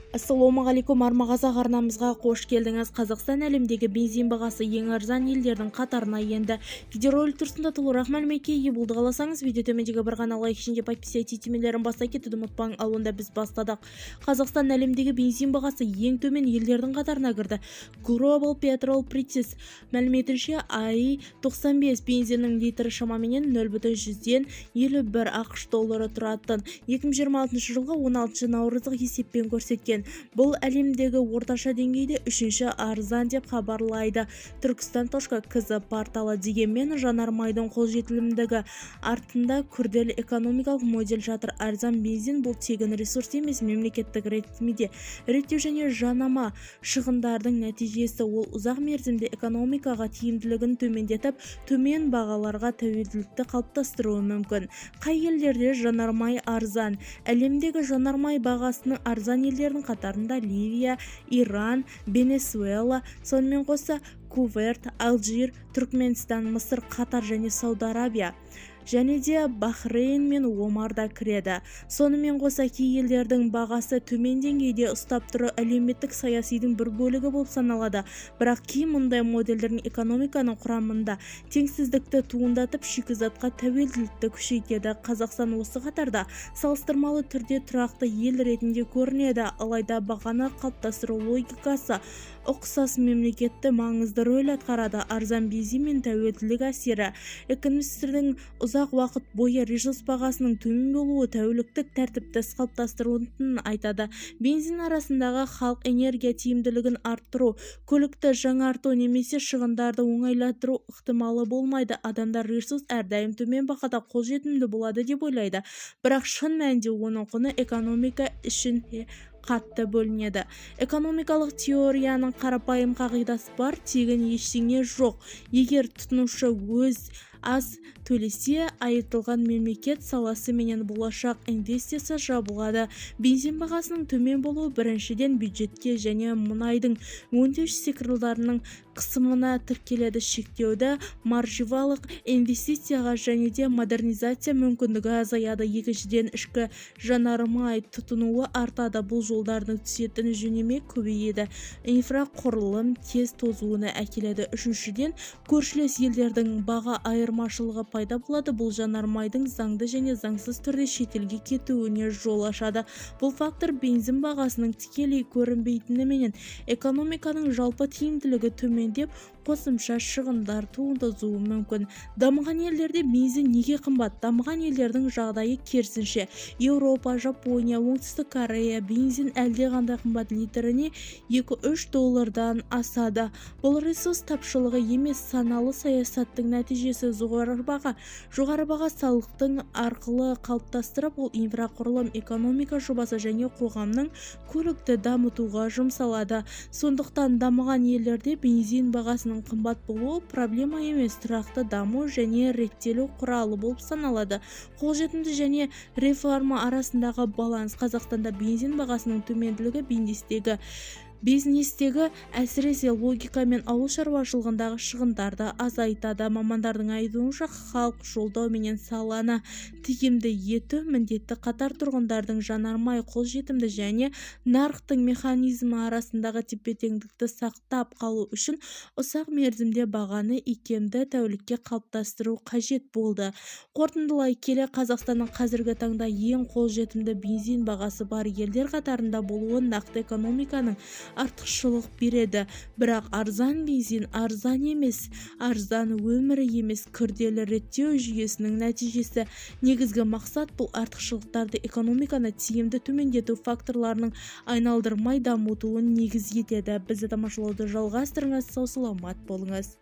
Ассалаумағалейкум, армағазақ арнамызға қош келдіңіз. Қазақстан әлемдегі бензин бағасы ең арзан елдердің қатарына енді. Видеоролик тұрсында толығырақ мәліметке ие болды. Қаласаңыз, видео төмендегі бір ғана лайк ішінде подписать етемелерін бастай кетуді ұмытпаң. Ал онда біз бастадық. Қазақстан әлемдегі бензин бағасы ең төмен елдердің қатарына кірді. Global Petrol Prices мәліметінше ай 95 бензиннің литрі шамамен 0,151 ақш доллары тұратын. 2026 жылғы 16 наурыздық есеппен көрсеткен. Бұл әлемдегі орташа деңгейде үшінші арзан деп хабарлайды Turkistan.kz порталы. Дегенмен жанармайдың қолжетімділігі артында күрделі экономикалық модель жатыр. Арзан бензин бұл тегін ресурс емес, мемлекеттік реттеу және жанама шығындардың нәтижесі. Ол ұзақ мерзімде экономикаға тиімділігін төмендетіп, төмен бағаларға тәуелділікті қалыптастыруы мүмкін. Қай елдерде жанармай арзан? Әлемдегі жанармай бағасының арзан елдердің қатарында Ливия, Иран, Венесуэла, сонымен қоса Кувейт, Алжир, Түркменстан, Мысыр, Қатар және Сауд Арабия және де Бахрейн мен Омарда кіреді. Сонымен қоса кей елдердің бағасы төмен деңгейде ұстап тұру әлеуметтік саясидің бір бөлігі болып саналады. Бірақ кей мұндай модельдердің экономиканың құрамында теңсіздікті туындатып, шикізатқа тәуелділікті күшейтеді. Қазақстан осы қатарда салыстырмалы түрде тұрақты ел ретінде көрінеді. Алайда бағаны қалыптастыру логикасы ұқсас мемлекетті маңызды рөл атқарады. Арзан бензин мен тәуелділік әсері. Экономистердің ұзақ уақыт бойы ресурс бағасының төмен болуы тәуліктік тәртіпті қалыптастыруын айтады. Бензин арасындағы халық энергия тиімділігін арттыру, көлікті жаңарту немесе шығындарды оңайлатыру ықтималы болмайды. Адамдар ресурс әрдайым төмен бағада қолжетімді болады деп ойлайды. Бірақ шын мәнінде оның құны экономика үшін қатты бөлінеді. Экономикалық теорияның қарапайым қағидасы бар: тегін ештеңе жоқ. Егер тұтынушы өз аз төлесе, айтылған мемлекет саласы менен болашақ инвестиция жабылады. Бензин бағасының төмен болуы біріншіден бюджетке және мұнайдың өңдеу секторларының қысымына тіркеледі. Шектеуді маржиналық инвестицияға және де модернизация мүмкіндігі азаяды. Екіншіден ішкі жанармай тұтынуы артады. Бұл жолдардың түсетін жүнеме көбейеді. Инфрақұрылым тез тозуына әкеледі. Үшіншіден көршілес елдердің баға айырмашылығы пайда болады. Бұл жанармайдың заңды және заңсыз түрде шетелге кетуіне жол ашады. Бұл фактор бензин бағасының тікелей көрінбейтініменен экономиканың жалпы тиімділігі төмендеп, қосымша шығындар туындауы мүмкін. Дамыған елдерде бензин неге қымбат? Дамыған елдердің жағдайы керісінше. Еуропа, Жапония, Оңтүстік Корея бензин әлдеқандай қымбат, литріне 2-3 доллардан асады. Бұл ресурс тапшылығы емес, саналы саясаттың нәтижесі. Жоғары баға салықтың арқылы қалыптастырып, ол инфрақұрылым, экономика жобасы және қоғамның көлікті дамытуға жұмсалады. Сондықтан дамыған елдерде бензин бағасының қымбат болуы проблема емес, тұрақты даму және реттелу құралы болып саналады. Қолжетімді және реформа арасындағы баланс. Қазақстанда бензин бағасының төменділігі бизнестегі әсіресе логика мен ауыл шаруашылығындағы шығындарды азайтады. Мамандардың айтуынша, халық жолдау менен саланы тиімді ету міндетті. Қатар тұрғындардың жанармай қолжетімді және нарықтың механизмі арасындағы тепе-теңдікті сақтап қалу үшін ұзақ мерзімде бағаны икемді тәулікке қалыптастыру қажет болды. Қорытындылай келе, Қазақстанның қазіргі таңда ең қолжетімді бензин бағасы бар елдер қатарында болуы нақты экономиканың артықшылық береді. Бірақ арзан бензин арзан емес, арзан өмірі емес, күрделі реттеу жүйесінің нәтижесі. Негізгі мақсат бұл артықшылықтарды экономиканы тиімді төмендету факторларының айналдырмай дамытуын негіз етеді. Бізді тамашалауды жалғастырыңыз, сау саламат болыңыз.